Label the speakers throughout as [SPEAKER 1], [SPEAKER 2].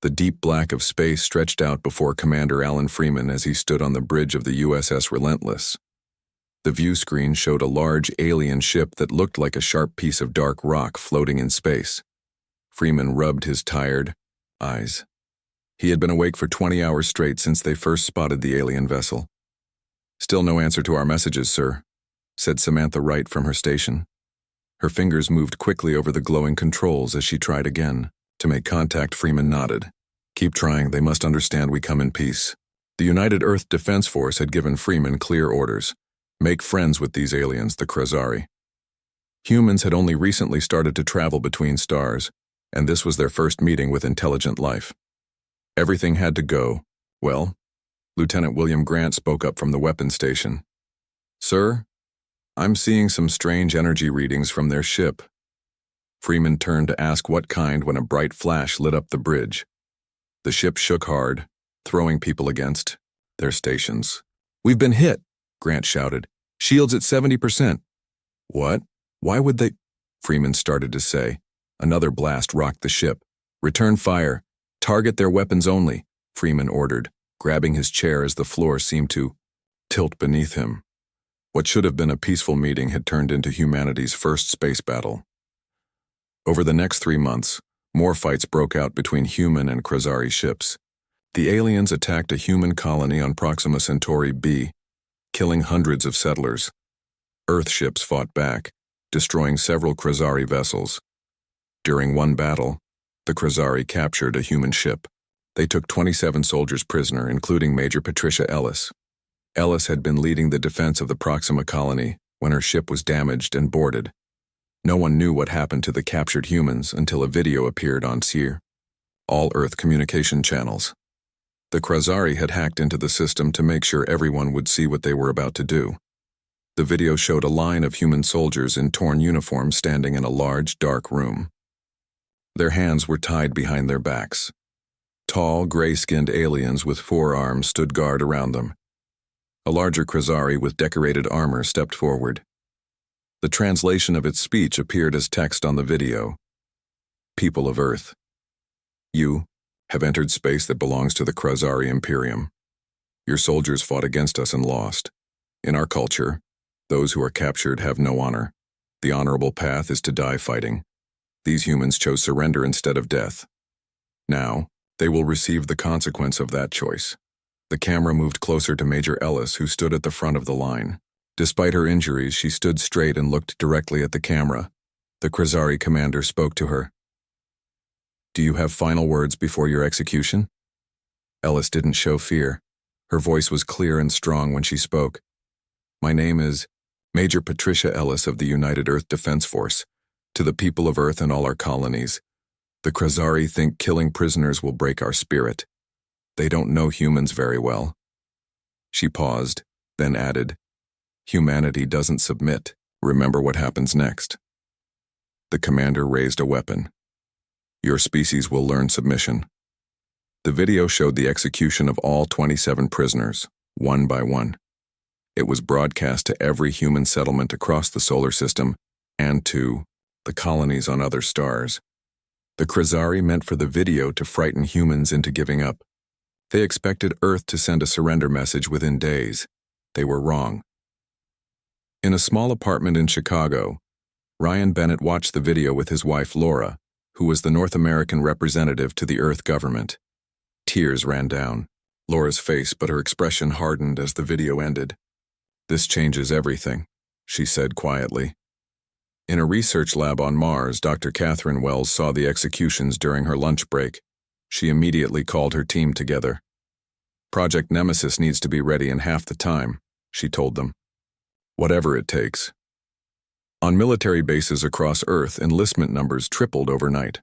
[SPEAKER 1] The deep black of space stretched out before Commander Alan Freeman as he stood on the bridge of the USS Relentless. The view screen showed a large alien ship that looked like a sharp piece of dark rock floating in space. Freeman rubbed his tired eyes. He had been awake for 20 hours straight since they first spotted the alien vessel. "Still no answer to our messages, sir," said Samantha Wright from her station. Her fingers moved quickly over the glowing controls as she tried again. To make contact, Freeman nodded. "Keep trying, they must understand we come in peace." The United Earth Defense Force had given Freeman clear orders. Make friends with these aliens, the Krasari. Humans had only recently started to travel between stars, and this was their first meeting with intelligent life. Everything had to go well. Lieutenant William Grant spoke up from the weapons station. "Sir, I'm seeing some strange energy readings from their ship." Freeman turned to ask what kind when a bright flash lit up the bridge. The ship shook hard, throwing people against their stations. "We've been hit," Grant shouted. "Shields at 70%. "What? Why would they?" Freeman started to say. Another blast rocked the ship. "Return fire. Target their weapons only," Freeman ordered, grabbing his chair as the floor seemed to tilt beneath him. What should have been a peaceful meeting had turned into humanity's first space battle. Over the next 3 months, more fights broke out between human and Krasari ships. The aliens attacked a human colony on Proxima Centauri b, killing hundreds of settlers. Earth ships fought back, destroying several Krasari vessels. During one battle, the Krasari captured a human ship. They took 27 soldiers prisoner, including Major Patricia Ellis. Ellis had been leading the defense of the Proxima colony when her ship was damaged and boarded. No one knew what happened to the captured humans until a video appeared on all Earth communication channels. The Krasari had hacked into the system to make sure everyone would see what they were about to do. The video showed a line of human soldiers in torn uniforms standing in a large, dark room. Their hands were tied behind their backs. Tall, gray-skinned aliens with 4 arms stood guard around them. A larger Krasari with decorated armor stepped forward. The translation of its speech appeared as text on the video. "People of Earth, you have entered space that belongs to the Krasari Imperium. Your soldiers fought against us and lost. In our culture, those who are captured have no honor. The honorable path is to die fighting. These humans chose surrender instead of death. Now, they will receive the consequence of that choice." The camera moved closer to Major Ellis, who stood at the front of the line. Despite her injuries, she stood straight and looked directly at the camera. The Krasari commander spoke to her. "Do you have final words before your execution?" Ellis didn't show fear. Her voice was clear and strong when she spoke. "My name is Major Patricia Ellis of the United Earth Defense Force. To the people of Earth and all our colonies, the Krasari think killing prisoners will break our spirit. They don't know humans very well." She paused, then added, "Humanity doesn't submit. Remember what happens next." The commander raised a weapon. "Your species will learn submission." The video showed the execution of all 27 prisoners, one by one. It was broadcast to every human settlement across the solar system and to the colonies on other stars. The Krasari meant for the video to frighten humans into giving up. They expected Earth to send a surrender message within days. They were wrong. In a small apartment in Chicago, Ryan Bennett watched the video with his wife Laura, who was the North American representative to the Earth government. Tears ran down Laura's face, but her expression hardened as the video ended. "This changes everything," she said quietly. In a research lab on Mars, Dr. Catherine Wells saw the executions during her lunch break. She immediately called her team together. "Project Nemesis needs to be ready in half the time," she told them. "Whatever it takes." On military bases across Earth, enlistment numbers tripled overnight.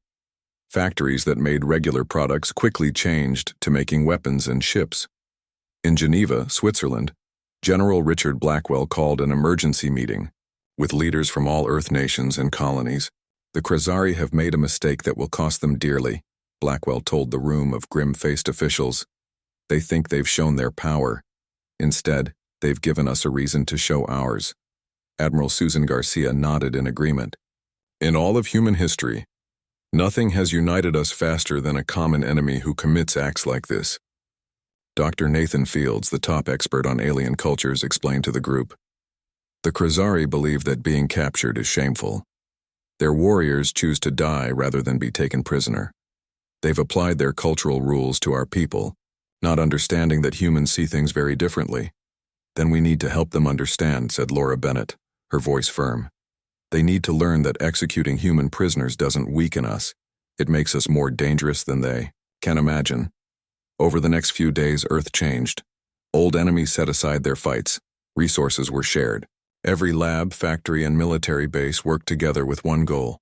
[SPEAKER 1] Factories that made regular products quickly changed to making weapons and ships. In Geneva, Switzerland, General Richard Blackwell called an emergency meeting with leaders from all Earth nations and colonies. "The Krasari have made a mistake that will cost them dearly," Blackwell told the room of grim-faced officials. "They think they've shown their power. Instead, they've given us a reason to show ours." Admiral Susan Garcia nodded in agreement. "In all of human history, Nothing has united us faster than a common enemy who commits acts like this. Dr. Nathan Fields, the top expert on alien cultures, explained to the group. The Khazari believe that being captured is shameful. Their warriors choose to die rather than be taken prisoner. They've applied their cultural rules to our people, not understanding that humans see things very differently. Then we need to help them understand, said Laura Bennett, her voice firm. They need to learn that executing human prisoners doesn't weaken us. It makes us more dangerous than they can imagine. Over the next few days, Earth changed. Old enemies set aside their fights. Resources were shared. Every lab, factory, and military base worked together with one goal: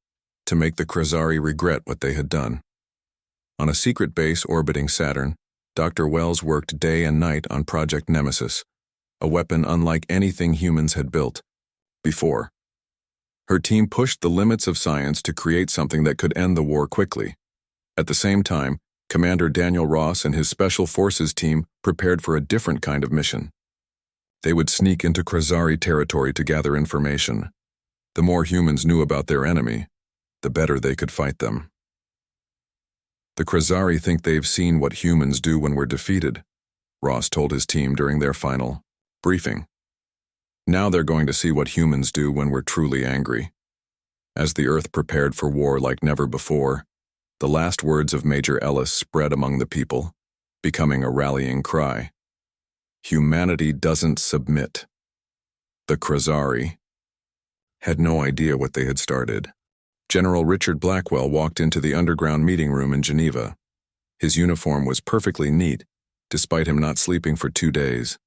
[SPEAKER 1] to make the Khazari regret what they had done. On a secret base orbiting Saturn, Dr. Wells worked day and night on Project Nemesis, a weapon unlike anything humans had built before. Her team pushed the limits of science to create something that could end the war quickly. At the same time, Commander Daniel Ross and his Special Forces team prepared for a different kind of mission. They would sneak into Khazari territory to gather information. The more humans knew about their enemy, the better they could fight them. The Khazari think they've seen what humans do when we're defeated, Ross told his team during their final briefing. Now they're going to see what humans do when we're truly angry. As the Earth prepared for war like never before, the last words of Major Ellis spread among the people, becoming a rallying cry. Humanity doesn't submit. The Khazari had no idea what they had started. General Richard Blackwell walked into the underground meeting room in Geneva. His uniform was perfectly neat, despite him not sleeping for 2 days.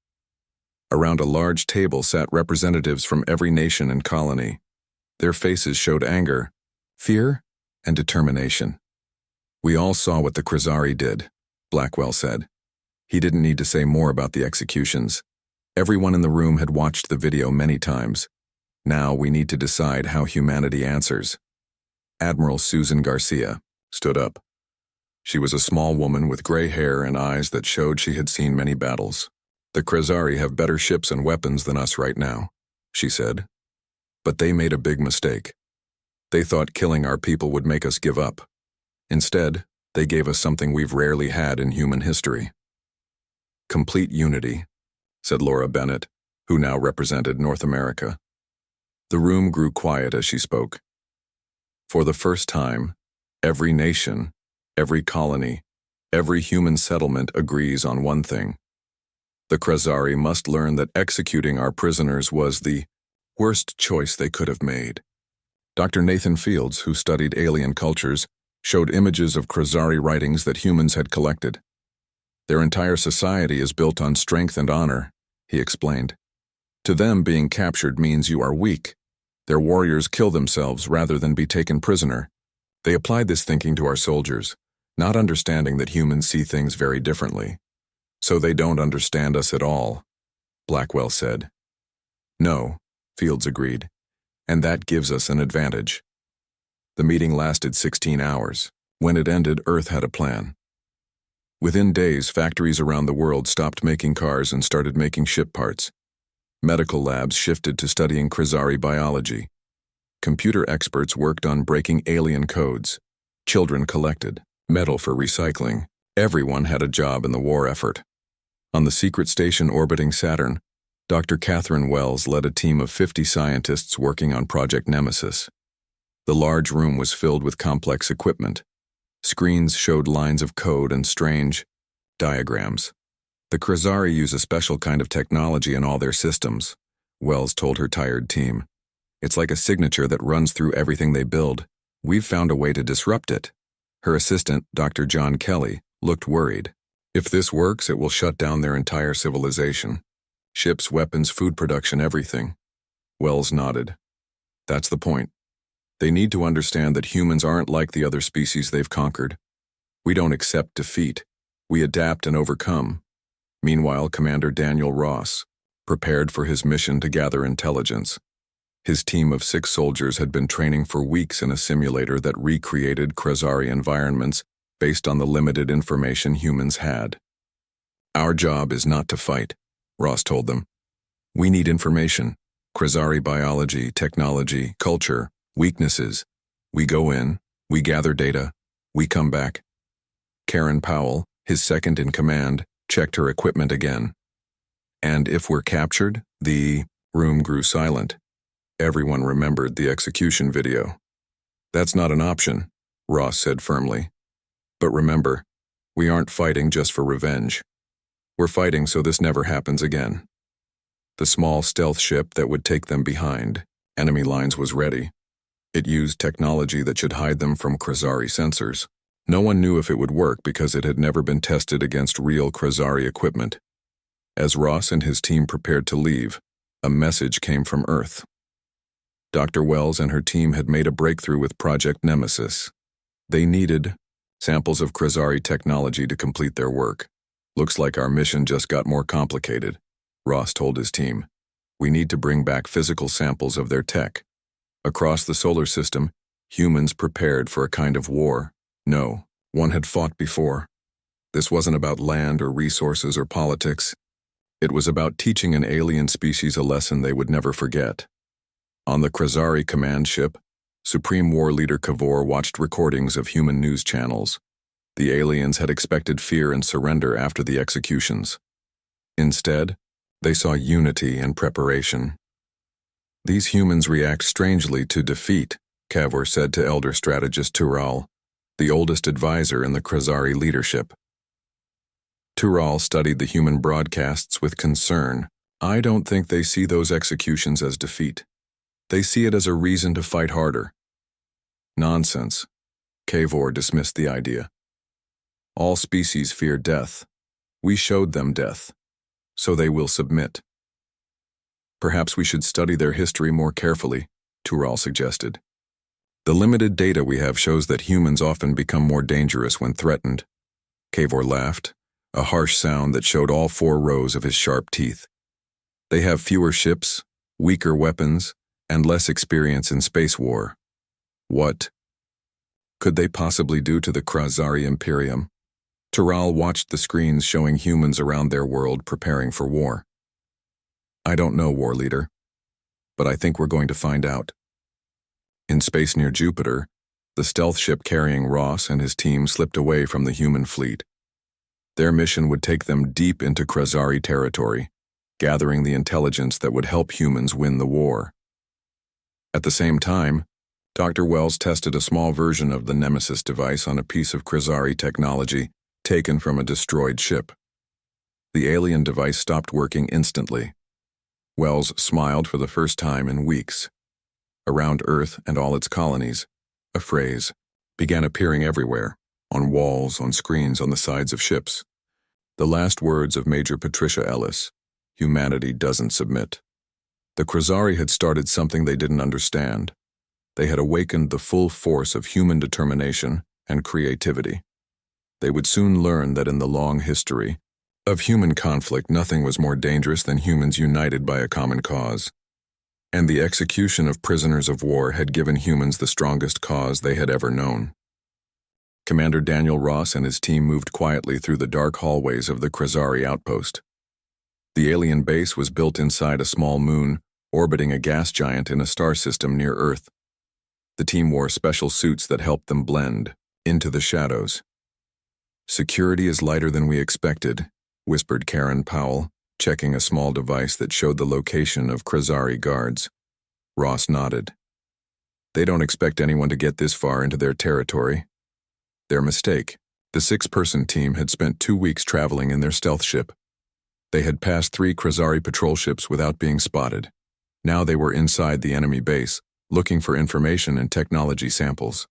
[SPEAKER 1] Around a large table sat representatives from every nation and colony. Their faces showed anger, fear, and determination. We all saw what the Khazari did, Blackwell said. He didn't need to say more about the executions. Everyone in the room had watched the video many times. Now we need to decide how humanity answers. Admiral Susan Garcia stood up. She was a small woman with gray hair and eyes that showed she had seen many battles. The Khazari have better ships and weapons than us right now, she said. But they made a big mistake. They thought killing our people would make us give up. Instead, they gave us something we've rarely had in human history. Complete unity, said Laura Bennett, who now represented North America. The room grew quiet as she spoke. For the first time, every nation, every colony, every human settlement agrees on one thing. The Khazari must learn that executing our prisoners was the worst choice they could have made. Dr. Nathan Fields, who studied alien cultures, showed images of Khazari writings that humans had collected. Their entire society is built on strength and honor, he explained. To them, being captured means you are weak. Their warriors kill themselves rather than be taken prisoner. They applied this thinking to our soldiers, not understanding that humans see things very differently. So they don't understand us at all, Blackwell said. No, Fields agreed, and that gives us an advantage. The meeting lasted 16 hours. When it ended, Earth had a plan. Within days, factories around the world stopped making cars and started making ship parts. Medical labs shifted to studying Khazari biology. Computer experts worked on breaking alien codes. Children collected metal for recycling. Everyone had a job in the war effort. On the secret station orbiting Saturn, Dr. Catherine Wells led a team of 50 scientists working on Project Nemesis. The large room was filled with complex equipment. Screens showed lines of code and strange diagrams. The Khazari use a special kind of technology in all their systems, Wells told her tired team. It's like a signature that runs through everything they build. We've found a way to disrupt it. Her assistant, Dr. John Kelly, looked worried. If this works, it will shut down their entire civilization. Ships, weapons, food production, everything. Wells nodded. That's the point. They need to understand that humans aren't like the other species they've conquered. We don't accept defeat. We adapt and overcome. Meanwhile, Commander Daniel Ross prepared for his mission to gather intelligence. His team of 6 soldiers had been training for weeks in a simulator that recreated Khazari environments based on the limited information humans had. Our job is not to fight, Ross told them. We need information, Khazari biology, technology, culture, weaknesses. We go in, We gather data. We come back. Karen Powell, his second in command, checked her equipment again. And if we're captured, the room grew silent. Everyone remembered the execution video. That's not an option, Ross said firmly. But remember, we aren't fighting just for revenge. We're fighting so this never happens again. The small stealth ship that would take them behind enemy lines was ready. It used technology that should hide them from Krasari sensors. No one knew if it would work because it had never been tested against real Krasari equipment. As Ross and his team prepared to leave, a message came from Earth. Dr. Wells and her team had made a breakthrough with Project Nemesis. They needed samples of Krasari technology to complete their work. Looks like our mission just got more complicated, Ross told his team. We need to bring back physical samples of their tech. Across the solar system, humans prepared for a kind of war. No, one had fought before. This wasn't about land or resources or politics. It was about teaching an alien species a lesson they would never forget. On the Krasari command ship, Supreme War Leader Kavor watched recordings of human news channels. The aliens had expected fear and surrender after the executions. Instead, they saw unity and preparation. These humans react strangely to defeat, Kavor said to Elder Strategist Tural, the oldest advisor in the Krasari leadership. Tural studied the human broadcasts with concern. I don't think they see those executions as defeat. They see it as a reason to fight harder. Nonsense. Kavor dismissed the idea. All species fear death. We showed them death, so they will submit. Perhaps we should study their history more carefully, Tural suggested. The limited data we have shows that humans often become more dangerous when threatened. Kavor laughed, a harsh sound that showed all 4 rows of his sharp teeth. They have fewer ships, weaker weapons, and less experience in space war. What could they possibly do to the Krasari Imperium? Tural watched the screens showing humans around their world preparing for war. I don't know, War Leader, but I think we're going to find out. In space near Jupiter, the stealth ship carrying Ross and his team slipped away from the human fleet. Their mission would take them deep into Krasari territory, gathering the intelligence that would help humans win the war. At the same time, Dr. Wells tested a small version of the Nemesis device on a piece of Krasari technology taken from a destroyed ship. The alien device stopped working instantly. Wells smiled for the first time in weeks. Around Earth and all its colonies, a phrase began appearing everywhere, on walls, on screens, on the sides of ships. The last words of Major Patricia Ellis: humanity doesn't submit. The Krasari had started something they didn't understand. They had awakened the full force of human determination and creativity. They would soon learn that in the long history of human conflict, nothing was more dangerous than humans united by a common cause. And the execution of prisoners of war had given humans the strongest cause they had ever known. Commander Daniel Ross and his team moved quietly through the dark hallways of the Krasari outpost. The alien base was built inside a small moon, orbiting a gas giant in a star system near Earth. The team wore special suits that helped them blend into the shadows. Security is lighter than we expected, whispered Karen Powell, checking a small device that showed the location of Krasari guards. Ross nodded. They don't expect anyone to get this far into their territory. Their mistake. The 6-person team had spent 2 weeks traveling in their stealth ship. They had passed 3 Krasari patrol ships without being spotted. Now they were inside the enemy base, looking for information and technology samples.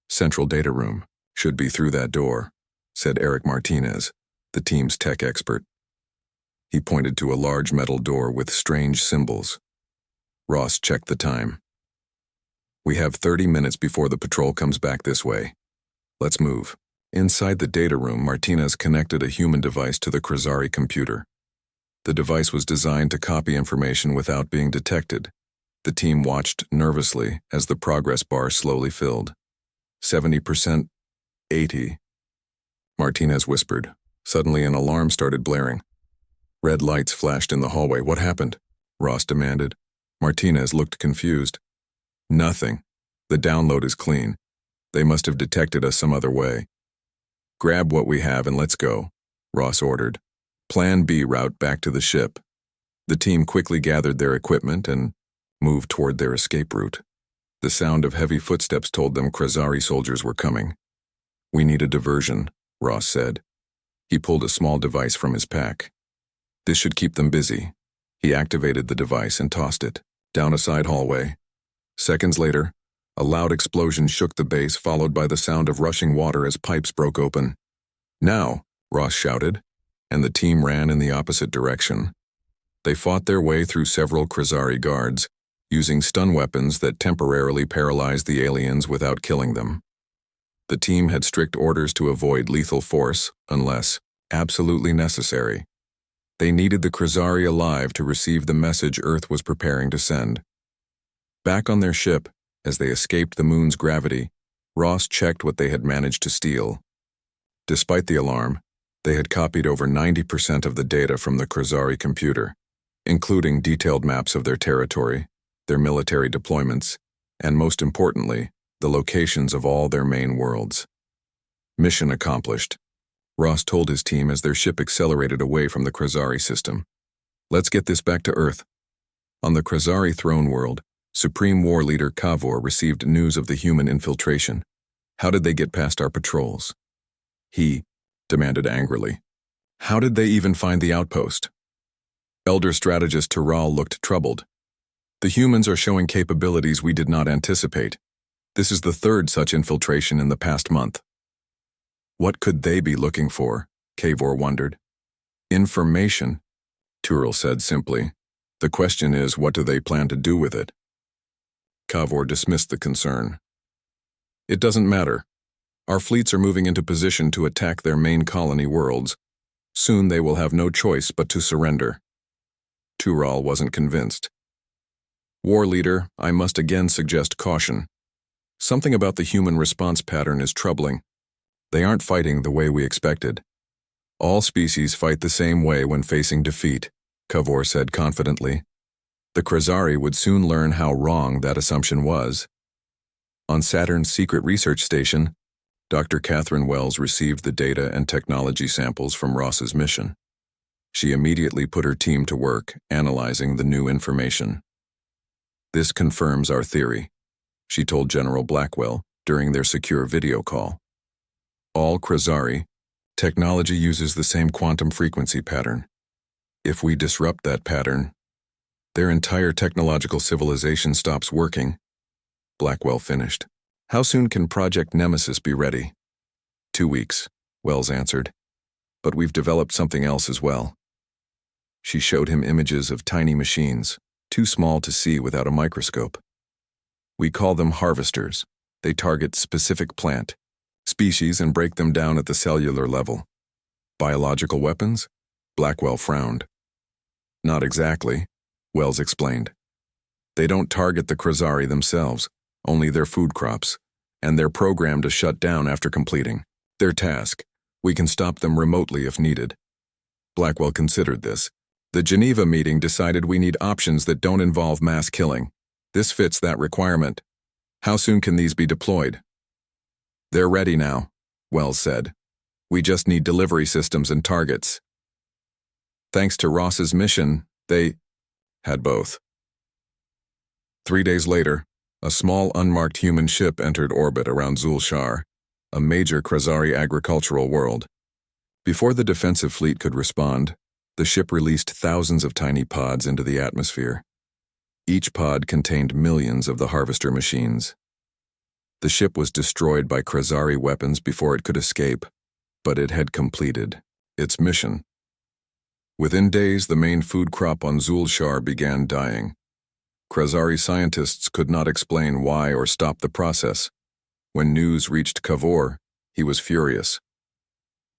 [SPEAKER 1] Central data room should be through that door, said Eric Martinez, the team's tech expert. He pointed to a large metal door with strange symbols. Ross checked the time. We have 30 minutes before the patrol comes back this way. Let's move. Inside the data room, Martinez connected a human device to the Krasari computer. The device was designed to copy information without being detected. The team watched nervously as the progress bar slowly filled. 70%, 80. Martinez whispered. Suddenly an alarm started blaring. Red lights flashed in the hallway. What happened? Ross demanded. Martinez looked confused. Nothing. The download is clean. They must have detected us some other way. Grab what we have and let's go, Ross ordered. Plan B route back to the ship. The team quickly gathered their equipment and moved toward their escape route. The sound of heavy footsteps told them Krasari soldiers were coming. We need a diversion, Ross said. He pulled a small device from his pack. This should keep them busy. He activated the device and tossed it down a side hallway. Seconds later, a loud explosion shook the base, followed by the sound of rushing water as pipes broke open. Now, Ross shouted, and the team ran in the opposite direction. They fought their way through several Krasari guards, using stun weapons that temporarily paralyzed the aliens without killing them. The team had strict orders to avoid lethal force unless absolutely necessary. They needed the Krasari alive to receive the message Earth was preparing to send. Back on their ship, as they escaped the moon's gravity, Ross checked what they had managed to steal. Despite the alarm, they had copied over 90% of the data from the Krasari computer, including detailed maps of their territory, their military deployments, and most importantly, the locations of all their main worlds. Mission accomplished, Ross told his team as their ship accelerated away from the Krasari system. Let's get this back to Earth. On the Krasari throne world, Supreme War Leader Kavor received news of the human infiltration. How did they get past our patrols? He demanded angrily. How did they even find the outpost? Elder Strategist Tural looked troubled. The humans are showing capabilities we did not anticipate. This is the third such infiltration in the past month. What could they be looking for? Kavor wondered. Information, Tural said simply. The question is, what do they plan to do with it? Kavor dismissed the concern. It doesn't matter. Our fleets are moving into position to attack their main colony worlds. Soon they will have no choice but to surrender. Tural wasn't convinced. War Leader, I must again suggest caution. Something about the human response pattern is troubling. They aren't fighting the way we expected. All species fight the same way when facing defeat, Kavor said confidently. The Krasari would soon learn how wrong that assumption was. On Saturn's secret research station, Dr. Catherine Wells received the data and technology samples from Ross's mission. She immediately put her team to work, analyzing the new information. This confirms our theory, she told General Blackwell during their secure video call. All Krasari, technology uses the same quantum frequency pattern. If we disrupt that pattern, their entire technological civilization stops working. Blackwell finished. How soon can Project Nemesis be ready? 2 weeks, Wells answered. But we've developed something else as well. She showed him images of tiny machines, too small to see without a microscope. We call them harvesters. They target specific plant species and break them down at the cellular level. Biological weapons? Blackwell frowned. Not exactly, Wells explained. They don't target the Krasari themselves, only their food crops, and they're programmed to shut down after completing their task. We can stop them remotely if needed. Blackwell considered this. The Geneva meeting decided we need options that don't involve mass killing. This fits that requirement. How soon can these be deployed? They're ready now, Wells said. We just need delivery systems and targets. Thanks to Ross's mission, they had both. 3 days later, a small unmarked human ship entered orbit around Zulshar, a major Krasari agricultural world. Before the defensive fleet could respond, the ship released thousands of tiny pods into the atmosphere. Each pod contained millions of the harvester machines. The ship was destroyed by Krasari weapons before it could escape, but it had completed its mission. Within days, the main food crop on Zulshar began dying. Krasari scientists could not explain why or stop the process. When news reached Kavor, he was furious.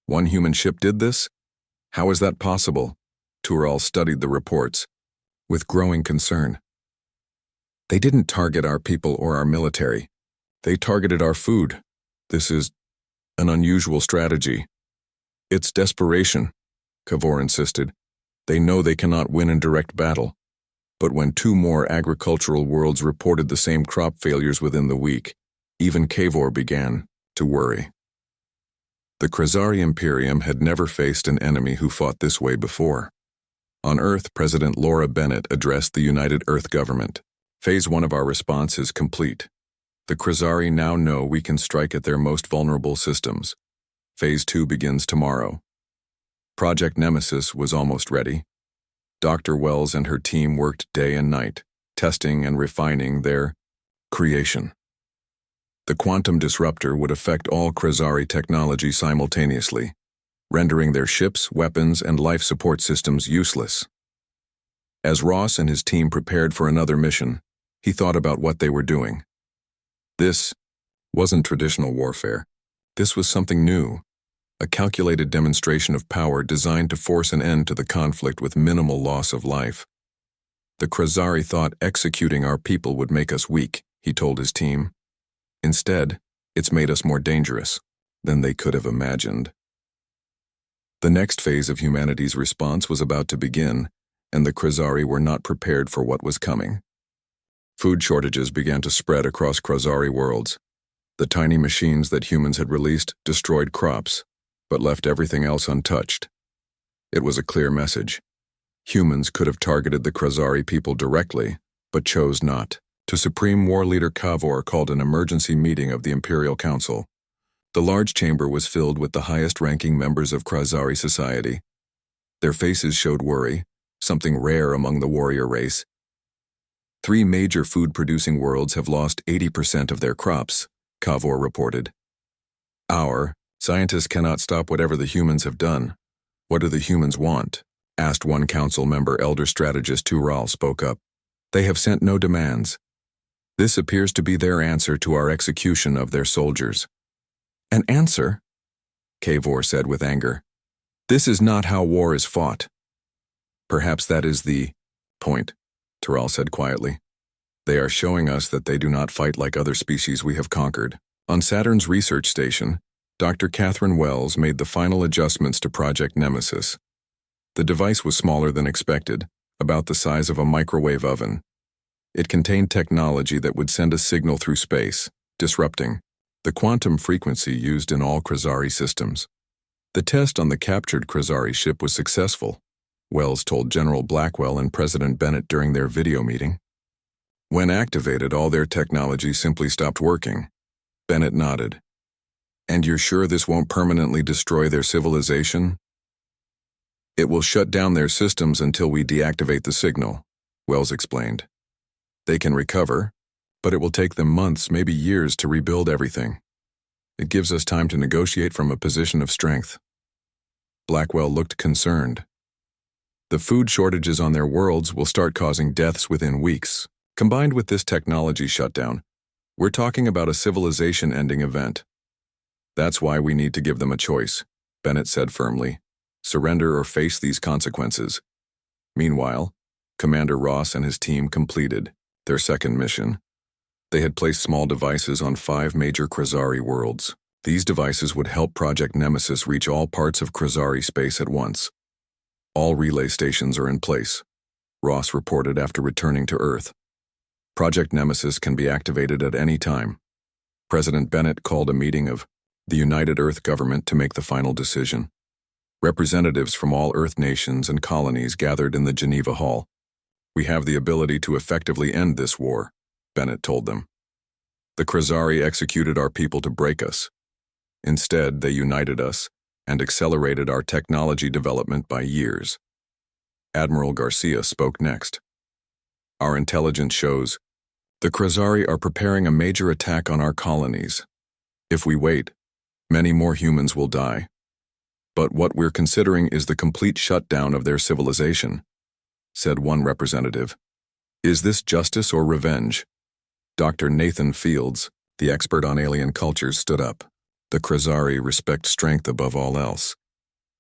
[SPEAKER 1] One human ship did this? How is that possible? Tural studied the reports with growing concern. They didn't target our people or our military. They targeted our food. This is an unusual strategy. It's desperation, Kavor insisted. They know they cannot win in direct battle. But when 2 more agricultural worlds reported the same crop failures within the week, Even Kavor began to worry. The Krasari Imperium had never faced an enemy who fought this way before. On Earth, President Laura Bennett addressed the United Earth government. Phase 1 of our response is complete. The Krasari now know we can strike at their most vulnerable systems. Phase 2 begins tomorrow. Project Nemesis was almost ready. Dr. Wells and her team worked day and night, testing and refining their creation. The quantum disruptor would affect all Krasari technology simultaneously, rendering their ships, weapons, and life support systems useless. As Ross and his team prepared for another mission, he thought about what they were doing. This wasn't traditional warfare. This was something new, a calculated demonstration of power designed to force an end to the conflict with minimal loss of life. The Krasari thought executing our people would make us weak, he told his team. Instead, it's made us more dangerous than they could have imagined. The next phase of humanity's response was about to begin, and the Krasari were not prepared for what was coming. Food shortages began to spread across Krasari worlds. The tiny machines that humans had released destroyed crops, but left everything else untouched. It was a clear message. Humans could have targeted the Krasari people directly, but chose not. The Supreme War Leader Kavor called an emergency meeting of the Imperial Council. The large chamber was filled with the highest-ranking members of Krasari society. Their faces showed worry, something rare among the warrior race. 3 major food-producing worlds have lost 80% of their crops, Kavor reported. Our scientists cannot stop whatever the humans have done. What do the humans want? Asked one council member. Elder strategist Tural spoke up. They have sent no demands. This appears to be their answer to our execution of their soldiers. An answer? Kavor said with anger. This is not how war is fought. Perhaps that is the point, Tural said quietly. They are showing us that they do not fight like other species we have conquered. On Saturn's research station, Dr. Catherine Wells made the final adjustments to Project Nemesis. The device was smaller than expected, about the size of a microwave oven. It contained technology that would send a signal through space, disrupting the quantum frequency used in all Krasari systems. The test on the captured Krasari ship was successful, Wells told General Blackwell and President Bennett during their video meeting. When activated, all their technology simply stopped working. Bennett nodded. And you're sure this won't permanently destroy their civilization? It will shut down their systems until we deactivate the signal, Wells explained. They can recover, but it will take them months, maybe years, to rebuild everything. It gives us time to negotiate from a position of strength. Blackwell looked concerned. The food shortages on their worlds will start causing deaths within weeks. Combined with this technology shutdown, we're talking about a civilization-ending event. That's why we need to give them a choice, Bennett said firmly. Surrender or face these consequences. Meanwhile, Commander Ross and his team completed their second mission. They had placed small devices on 5 major Krasari worlds. These devices would help Project Nemesis reach all parts of Krasari space at once. All relay stations are in place, Ross reported after returning to Earth. Project Nemesis can be activated at any time. President Bennett called a meeting of the United Earth government to make the final decision. Representatives from all Earth nations and colonies gathered in the Geneva Hall. We have the ability to effectively end this war, Bennett told them. The Krasari executed our people to break us. Instead, they united us and accelerated our technology development by years. Admiral Garcia spoke next. Our intelligence shows the Krasari are preparing a major attack on our colonies. If we wait, many more humans will die. But what we're considering is the complete shutdown of their civilization, said one representative. Is this justice or revenge? Dr. Nathan Fields, the expert on alien cultures, stood up. The Krasari respect strength above all else.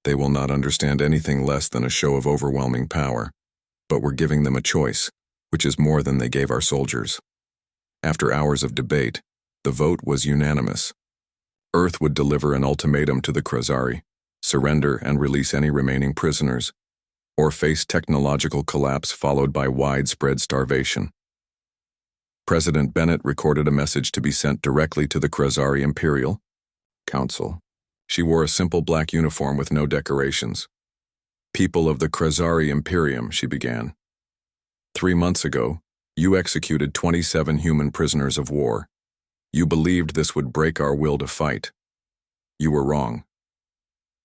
[SPEAKER 1] They will not understand anything less than a show of overwhelming power, but we're giving them a choice, which is more than they gave our soldiers. After hours of debate, the vote was unanimous. Earth would deliver an ultimatum to the Krasari: surrender and release any remaining prisoners, or face technological collapse followed by widespread starvation. President Bennett recorded a message to be sent directly to the Krasari Imperial Council. She wore a simple black uniform with no decorations. "People of the Krasari Imperium," she began. 3 months ago, you executed 27 human prisoners of war. You believed this would break our will to fight. You were wrong.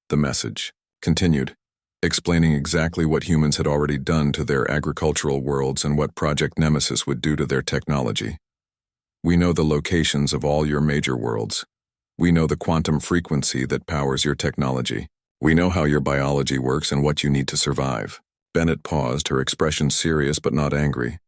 [SPEAKER 1] The message continued, explaining exactly what humans had already done to their agricultural worlds and what Project Nemesis would do to their technology. We know the locations of all your major worlds. We know the quantum frequency that powers your technology. We know how your biology works and what you need to survive. Bennett paused, her expression serious but not angry.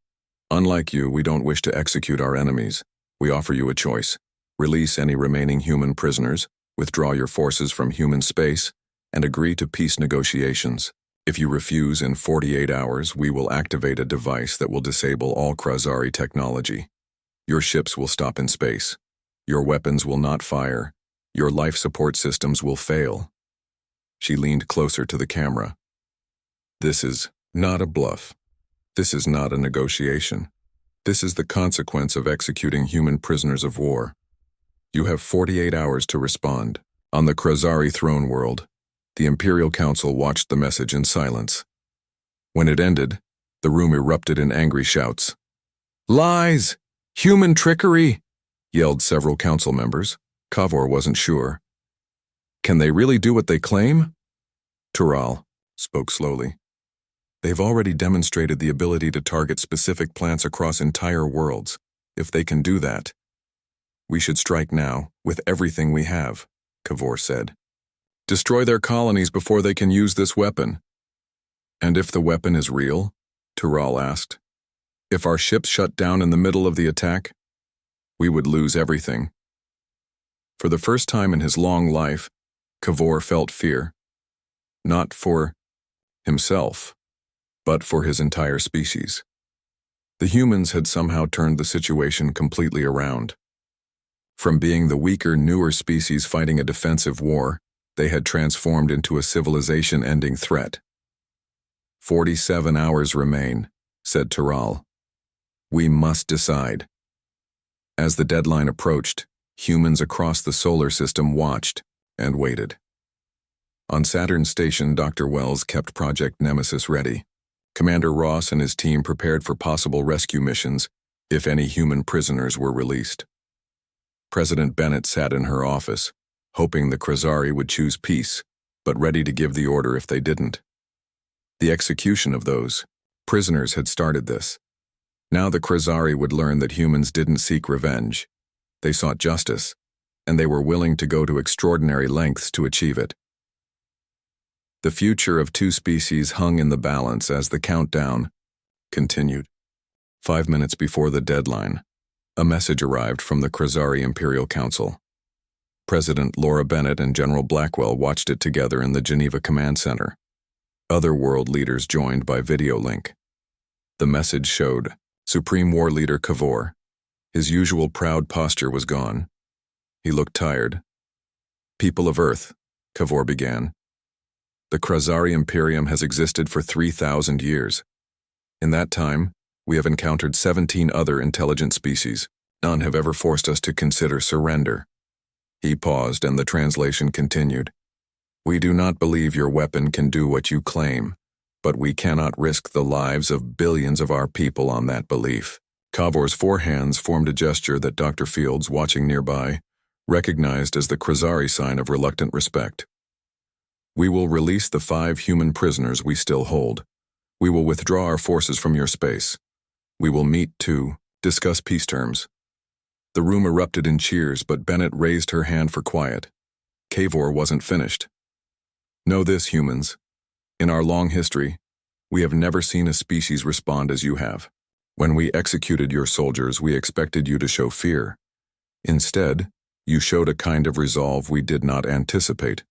[SPEAKER 1] Unlike you, we don't wish to execute our enemies. We offer you a choice. Release any remaining human prisoners, withdraw your forces from human space, and agree to peace negotiations. If you refuse in 48 hours, we will activate a device that will disable all Krasari technology. Your ships will stop in space. Your weapons will not fire. Your life support systems will fail. She leaned closer to the camera. This is not a bluff. This is not a negotiation. This is the consequence of executing human prisoners of war. You have 48 hours to respond. On the Krasari throne world, the Imperial Council watched the message in silence. When it ended, the room erupted in angry shouts. "Lies! Human trickery!" yelled several council members. Kavor wasn't sure. "Can they really do what they claim?" Tural spoke slowly. "They've already demonstrated the ability to target specific plants across entire worlds. If they can do that, we should strike now, with everything we have," Kavor said. "Destroy their colonies before they can use this weapon." "And if the weapon is real?" Tural asked. "If our ships shut down in the middle of the attack, we would lose everything." For the first time in his long life, Kavor felt fear. Not for himself, but for his entire species. The humans had somehow turned the situation completely around. From being the weaker, newer species fighting a defensive war, they had transformed into a civilization-ending threat. 47 hours remain, said Tural. We must decide. As the deadline approached, humans across the solar system watched and waited. On Saturn Station, Dr. Wells kept Project Nemesis ready. Commander Ross and his team prepared for possible rescue missions if any human prisoners were released. President Bennett sat in her office, hoping the Krasari would choose peace, but ready to give the order if they didn't. The execution of those prisoners had started this. Now the Krasari would learn that humans didn't seek revenge. They sought justice, and they were willing to go to extraordinary lengths to achieve it. The future of two species hung in the balance as the countdown continued. 5 minutes before the deadline, a message arrived from the Krasari Imperial Council. President Laura Bennett and General Blackwell watched it together in the Geneva Command Center. Other world leaders joined by video link. The message showed Supreme War Leader Kavor. His usual proud posture was gone. He looked tired. People of Earth, Kavor began. The Krasari Imperium has existed for 3,000 years. In that time, we have encountered 17 other intelligent species. None have ever forced us to consider surrender. He paused and the translation continued. We do not believe your weapon can do what you claim, but we cannot risk the lives of billions of our people on that belief. Kavor's 4 hands formed a gesture that Dr. Fields, watching nearby, recognized as the Krasari sign of reluctant respect. We will release the 5 human prisoners we still hold. We will withdraw our forces from your space. We will meet to discuss peace terms. The room erupted in cheers, but Bennett raised her hand for quiet. Kavor wasn't finished. Know this, humans. In our long history, we have never seen a species respond as you have. When we executed your soldiers, we expected you to show fear. Instead, you showed a kind of resolve we did not anticipate.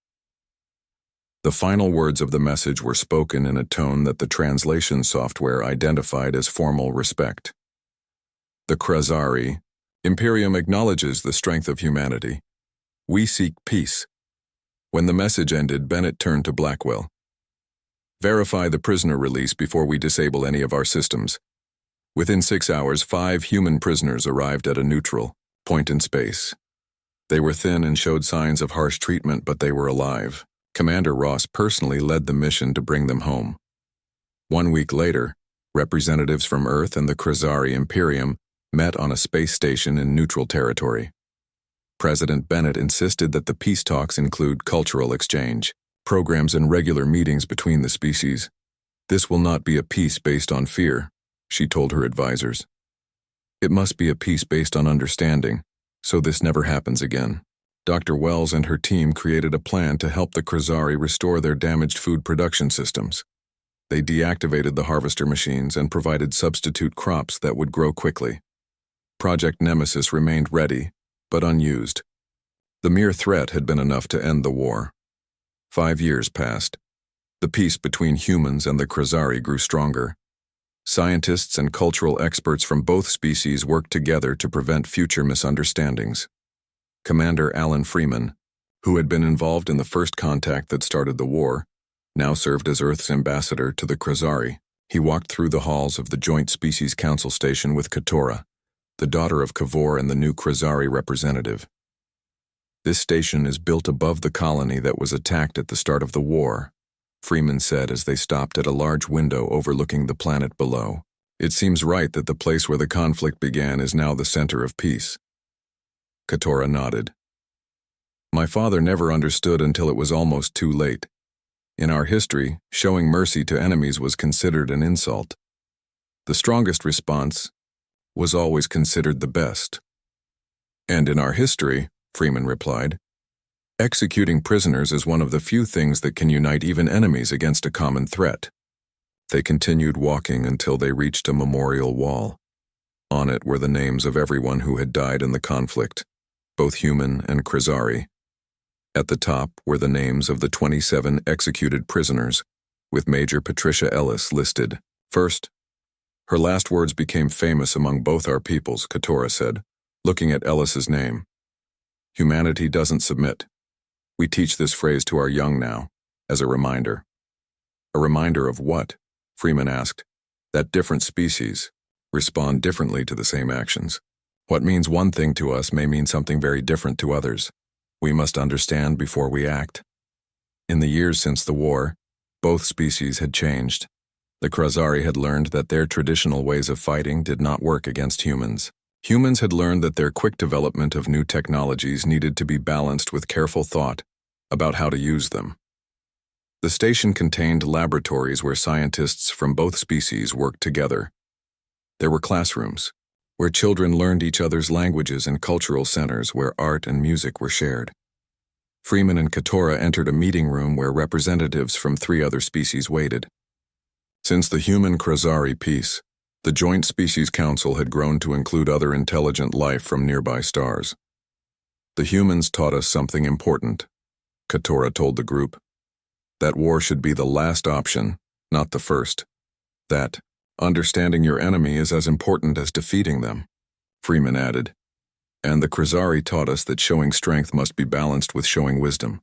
[SPEAKER 1] The final words of the message were spoken in a tone that the translation software identified as formal respect. The Krasari Imperium acknowledges the strength of humanity. We seek peace. When the message ended, Bennett turned to Blackwell. Verify the prisoner release before we disable any of our systems. Within 6 hours, 5 human prisoners arrived at a neutral point in space. They were thin and showed signs of harsh treatment, but they were alive. Commander Ross personally led the mission to bring them home. 1 week later, representatives from Earth and the Khazari Imperium met on a space station in neutral territory. President Bennett insisted that the peace talks include cultural exchange, programs and regular meetings between the species. This will not be a peace based on fear, she told her advisors. It must be a peace based on understanding, so this never happens again. Dr. Wells and her team created a plan to help the Khazari restore their damaged food production systems. They deactivated the harvester machines and provided substitute crops that would grow quickly. Project Nemesis remained ready, but unused. The mere threat had been enough to end the war. 5 years passed. The peace between humans and the Khazari grew stronger. Scientists and cultural experts from both species worked together to prevent future misunderstandings. Commander Alan Freeman, who had been involved in the first contact that started the war, now served as Earth's ambassador to the Khazari. He walked through the halls of the Joint Species Council station with Katora, the daughter of Kavor and the new Khazari representative. This station is built above the colony that was attacked at the start of the war, Freeman said as they stopped at a large window overlooking the planet below. It seems right that the place where the conflict began is now the center of peace. Katora nodded. My father never understood until it was almost too late. In our history, showing mercy to enemies was considered an insult. The strongest response was always considered the best. And in our history, Freeman replied, executing prisoners is one of the few things that can unite even enemies against a common threat. They continued walking until they reached a memorial wall. On it were the names of everyone who had died in the conflict, both human and Khazari. At the top were the names of the 27 executed prisoners, with Major Patricia Ellis listed first. Her last words became famous among both our peoples, Katora said, looking at Ellis's name. Humanity doesn't submit. We teach this phrase to our young now, as a reminder. A reminder of what? Freeman asked. That different species respond differently to the same actions. What means one thing to us may mean something very different to others. We must understand before we act. In the years since the war, both species had changed. The Khazari had learned that their traditional ways of fighting did not work against humans. Humans had learned that their quick development of new technologies needed to be balanced with careful thought about how to use them. The station contained laboratories where scientists from both species worked together. There were classrooms, where children learned each other's languages, and cultural centers where art and music were shared. Freeman and Katora entered a meeting room where representatives from 3 other species waited. Since the human-Khazari peace, the Joint Species Council had grown to include other intelligent life from nearby stars. The humans taught us something important, Katora told the group. That war should be the last option, not the first. That understanding your enemy is as important as defeating them, Freeman added. And the Khazari taught us that showing strength must be balanced with showing wisdom.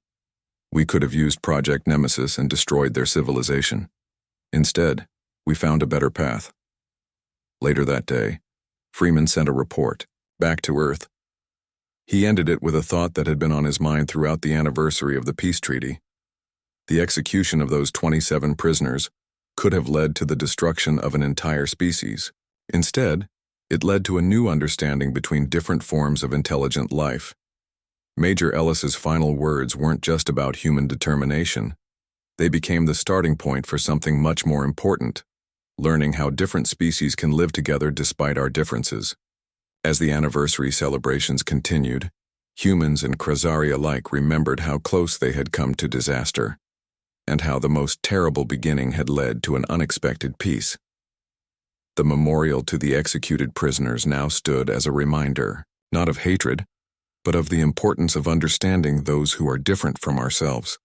[SPEAKER 1] We could have used Project Nemesis and destroyed their civilization. Instead, we found a better path. Later that day, Freeman sent a report, back to Earth. He ended it with a thought that had been on his mind throughout the anniversary of the peace treaty. The execution of those 27 prisoners could have led to the destruction of an entire species. Instead, it led to a new understanding between different forms of intelligent life. Major Ellis's final words weren't just about human determination. They became the starting point for something much more important, learning how different species can live together despite our differences. As the anniversary celebrations continued, humans and Khazari alike remembered how close they had come to disaster, and how the most terrible beginning had led to an unexpected peace. The memorial to the executed prisoners now stood as a reminder, not of hatred, but of the importance of understanding those who are different from ourselves.